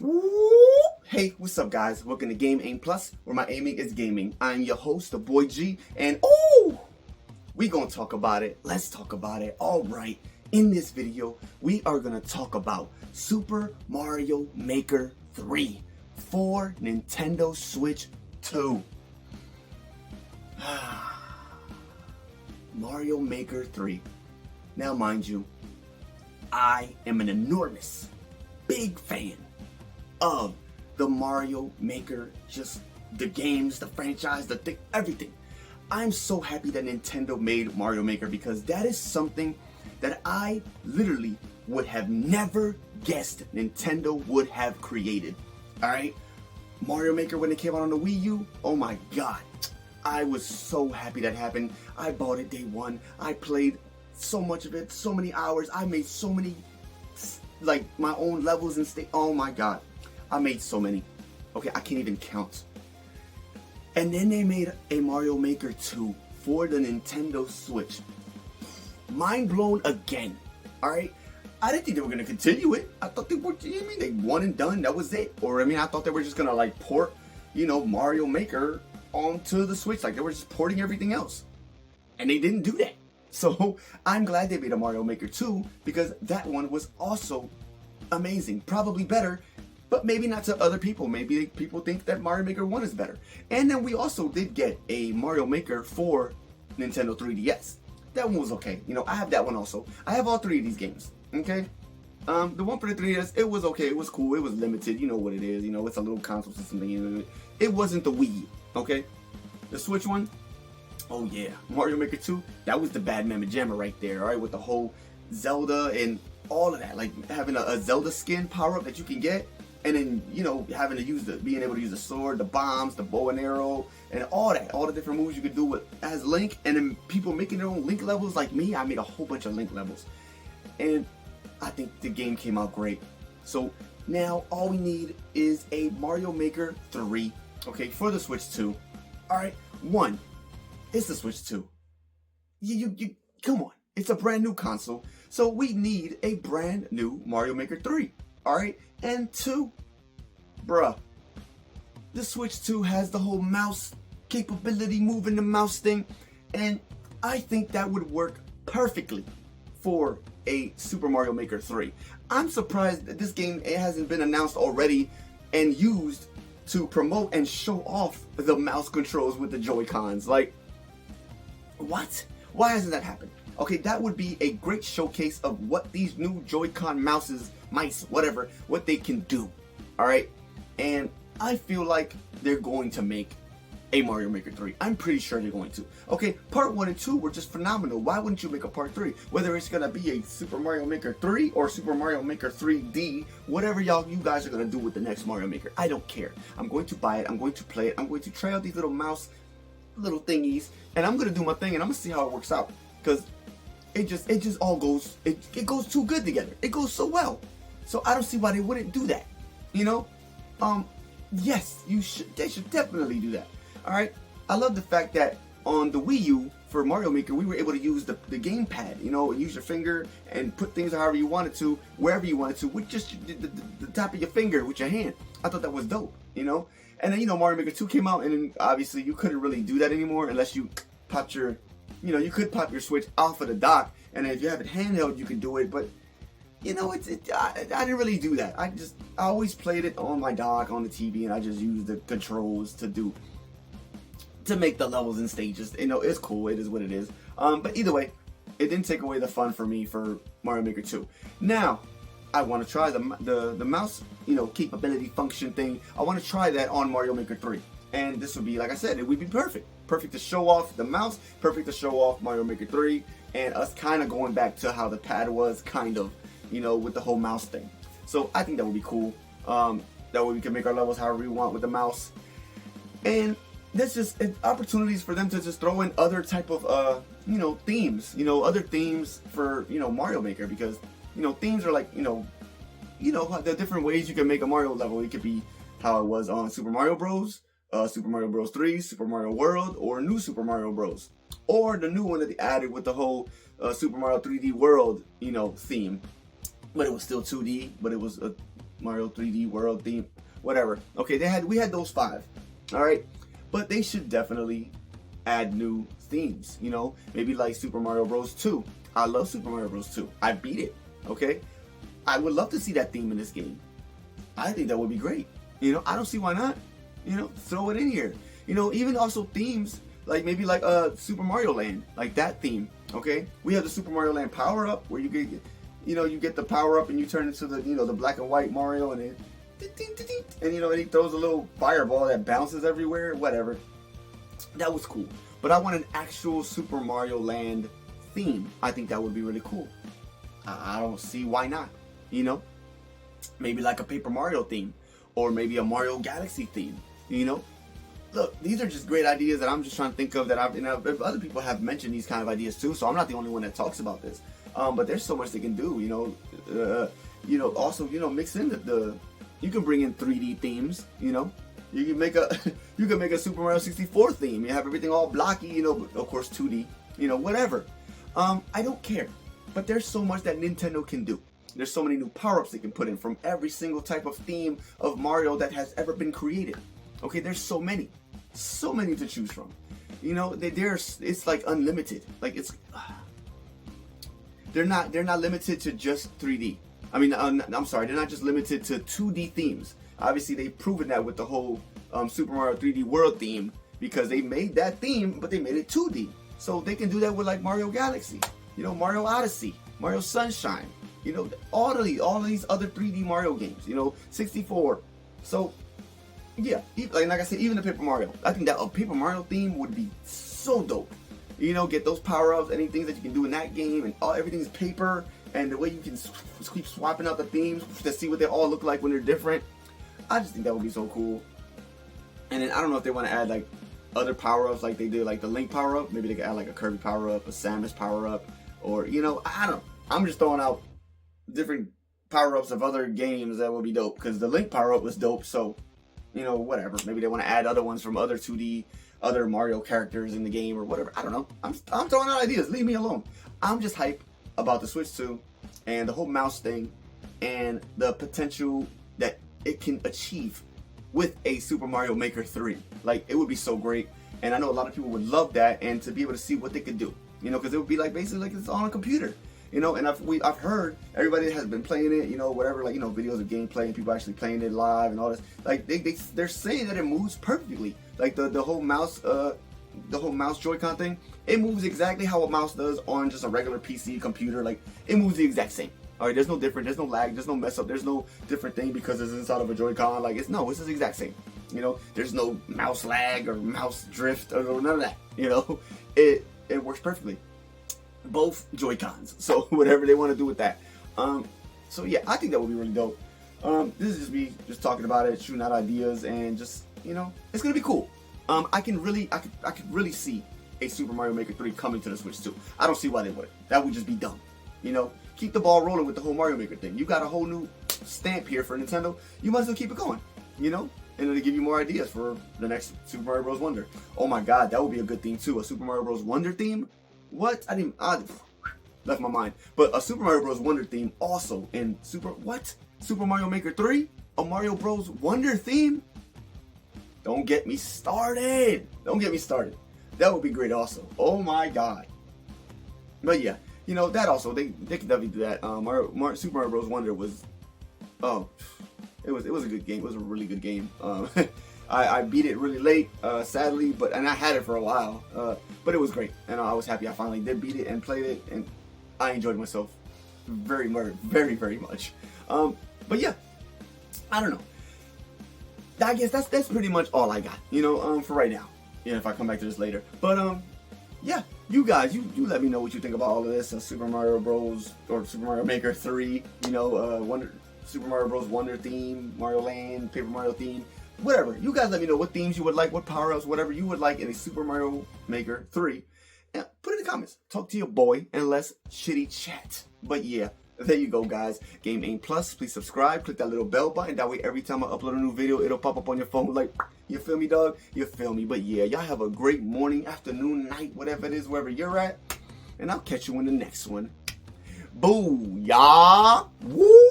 Woo! Hey, what's up, guys? Welcome to Game Aim Plus, where my aiming is gaming. I'm your host, the boy G, and we gonna talk about it. Let's talk about it. All right. In this video, we are gonna talk about Super Mario Maker 3 for Nintendo Switch 2. Mario Maker 3. Now, mind you, I am an enormous, big fan of the Mario Maker, just the games, the franchise, the thing, everything. I'm so happy that Nintendo made Mario Maker because that is something that I literally would have never guessed Nintendo would have created. Alright? Mario Maker, when it came out on the Wii U, oh my god. I was so happy that happened. I bought it day one. I played so much of it, so many hours. I made so many, like, my own levels and state. Oh my god. I made so many. Okay, I can't even count. And then they made a Mario Maker 2 for the Nintendo Switch. Mind blown again. Alright? I didn't think they were going to continue it. I thought they were, they one and done, that was it. Or, I thought they were just going to, like, port, Mario Maker onto the Switch. Like, they were just porting everything else. And they didn't do that. So, I'm glad they made a Mario Maker 2 because that one was also amazing. Probably better, but maybe not to other people. Maybe people think that Mario Maker 1 is better. And then we also did get a Mario Maker for Nintendo 3DS. That one was okay. I have that one also. I have all three of these games. Okay? The one for the 3DS, it was okay. It was cool. It was limited. You know what it is. It's a little console system thing. It wasn't the Wii. Okay? The Switch one, oh yeah. Mario Maker 2, that was the bad mamma jamma right there. Alright? With the whole Zelda and all of that. Like having a Zelda skin power-up that you can get. And then, having to being able to use the sword, the bombs, the bow and arrow, and all that, all the different moves you could do as Link, and then people making their own Link levels like me. I made a whole bunch of Link levels. And I think the game came out great. So now all we need is a Mario Maker 3, okay, for the Switch 2. Alright, one, it's the Switch 2. You come on, it's a brand new console. So we need a brand new Mario Maker 3. Alright, and two, bruh, the Switch 2 has the whole mouse capability, moving the mouse thing, and I think that would work perfectly for a Super Mario Maker 3. I'm surprised that this game hasn't been announced already and used to promote and show off the mouse controls with the Joy-Cons. Like, what? Why hasn't that happened? Okay, that would be a great showcase of what these new Joy-Con mice, whatever, what they can do. Alright? And I feel like they're going to make a Mario Maker 3. I'm pretty sure they're going to. Okay, part 1 and 2 were just phenomenal. Why wouldn't you make a part 3? Whether it's going to be a Super Mario Maker 3 or Super Mario Maker 3D, whatever you guys are going to do with the next Mario Maker. I don't care. I'm going to buy it. I'm going to play it. I'm going to try out these little mouse little thingies. And I'm going to do my thing and I'm going to see how it works out. Because it just all goes, it goes too good together. It goes so well. So I don't see why they wouldn't do that. Yes, they should definitely do that. Alright? I love the fact that on the Wii U, for Mario Maker, we were able to use the gamepad, use your finger and put things however you wanted to, wherever you wanted to, with just the top of your finger, with your hand. I thought that was dope, And then, Mario Maker 2 came out, and then obviously you couldn't really do that anymore unless you popped your, you could pop your Switch off of the dock, and if you have it handheld, you can do it, but I didn't really do that. I always played it on my dock, on the TV, and I just used the controls to make the levels and stages. It's cool. It is what it is. But either way, it didn't take away the fun for me for Mario Maker 2. Now, I want to try the mouse, capability function thing. I want to try that on Mario Maker 3. And this would be, like I said, it would be perfect. Perfect to show off the mouse, perfect to show off Mario Maker 3, and us kind of going back to how the pad was, kind of, with the whole mouse thing. So I think that would be cool. That way we can make our levels however we want with the mouse. And there's just opportunities for them to just throw in other type of, themes, other themes for, Mario Maker, because, themes are like, the different ways you can make a Mario level. It could be how it was on Super Mario Bros., Super Mario Bros. 3, Super Mario World, or New Super Mario Bros. Or the new one that they added with the whole Super Mario 3D World, theme. But it was still 2D, but it was Mario 3D World theme, whatever. Okay, we had those 5, all right, but they should definitely add new themes. You know, maybe like Super Mario Bros. 2. I love Super Mario Bros. 2. I beat it. Okay, I would love to see that theme in this game. I think that would be great. You know, I don't see why not. You know, throw it in here. You know, even also themes like maybe like Super Mario Land, like that theme. Okay, we have the Super Mario Land power up where you get, you know, you get the power up and you turn into the, you know, the black and white Mario, and and you know, and he throws a little fireball that bounces everywhere. Whatever. That was cool. But I want an actual Super Mario Land theme. I think that would be really cool. I don't see why not. You know, maybe like a Paper Mario theme, or maybe a Mario Galaxy theme. You know, look, these are just great ideas that I'm just trying to think of that other people have mentioned these kind of ideas too. So I'm not the only one that talks about this. But there's so much they can do. You know, also, you know, mix in the you can bring in 3D themes. You know, you can make a Super Mario 64 theme. You have everything all blocky. You know, of course 2D. You know, whatever. I don't care. But there's so much that Nintendo can do. There's so many new power-ups they can put in from every single type of theme of Mario that has ever been created. Okay, there's so many to choose from. You know, it's like unlimited. Like they're not limited to just 3D. I mean, I'm sorry, they're not just limited to 2D themes. Obviously, they've proven that with the whole Super Mario 3D World theme, because they made that theme, but they made it 2D. So they can do that with like Mario Galaxy. You know, Mario Odyssey, Mario Sunshine, you know, all of these other 3D Mario games, you know, 64. So, yeah, like I said, even the Paper Mario. I think that a Paper Mario theme would be so dope. You know, get those power-ups, any things that you can do in that game, and everything's paper, and the way you can keep swapping out the themes to see what they all look like when they're different. I just think that would be so cool. And then I don't know if they want to add like other power-ups like they did, like the Link power-up. Maybe they could add like a Kirby power-up, a Samus power-up, or, you know, I don't know. I'm just throwing out different power-ups of other games that would be dope, because the Link power-up was dope. So, you know, whatever. Maybe they want to add other ones from other 2D, other Mario characters in the game or whatever. I don't know. I'm throwing out ideas. Leave me alone. I'm just hyped about the Switch 2 and the whole mouse thing and the potential that it can achieve with a Super Mario Maker 3. Like, it would be so great. And I know a lot of people would love that, and to be able to see what they could do. You know, because it would be like basically like it's on a computer. You know, and I've heard everybody that has been playing it, you know, whatever, like, you know, videos of gameplay and people actually playing it live and all this. Like they're saying that it moves perfectly. Like the whole mouse Joy-Con thing, it moves exactly how a mouse does on just a regular PC computer. Like, it moves the exact same. All right, there's no different, there's no lag, there's no mess up, there's no different thing because it's inside of a Joy-Con. Like, it's the exact same. You know, there's no mouse lag or mouse drift or none of that. You know, it works perfectly. Both Joy-Cons. So whatever they want to do with that. So yeah, I think that would be really dope. This is just me just talking about it, shooting out ideas, and just, you know, it's gonna be cool. I could really see a Super Mario Maker 3 coming to the Switch too. I don't see why they wouldn't. That would just be dumb. You know, keep the ball rolling with the whole Mario Maker thing. You got a whole new stamp here for Nintendo. You might as well keep it going. You know, and it'll give you more ideas for the next Super Mario Bros. Wonder. Oh my God, that would be a good theme too. A Super Mario Bros. Wonder theme. What? I left my mind. But a Super Mario Bros. Wonder theme also in Super Mario Maker 3? A Mario Bros. Wonder theme? Don't get me started. Don't get me started. That would be great also. Oh my God. But yeah, you know, that also, they could definitely do that. Super Mario Bros. Wonder was, it was a good game. It was a really good game. I beat it really late, sadly, and I had it for a while, but it was great, and I was happy I finally did beat it and played it, and I enjoyed myself very, very, very much. But yeah, I don't know. I guess that's pretty much all I got, you know, for right now. Yeah, if I come back to this later. But yeah, you guys, you let me know what you think about all of this. Super Mario Bros. Or Super Mario Maker 3, you know, Super Mario Bros. Wonder theme, Mario Land, Paper Mario theme. Whatever. You guys let me know what themes you would like, what power-ups, whatever you would like in a Super Mario Maker 3. And put it in the comments. Talk to your boy and let's shitty chat. But yeah, there you go, guys. Game Aim Plus. Please subscribe. Click that little bell button. That way every time I upload a new video, it'll pop up on your phone like, you feel me, dog? You feel me? But yeah, y'all have a great morning, afternoon, night, whatever it is, wherever you're at. And I'll catch you in the next one. Booyah! Woo!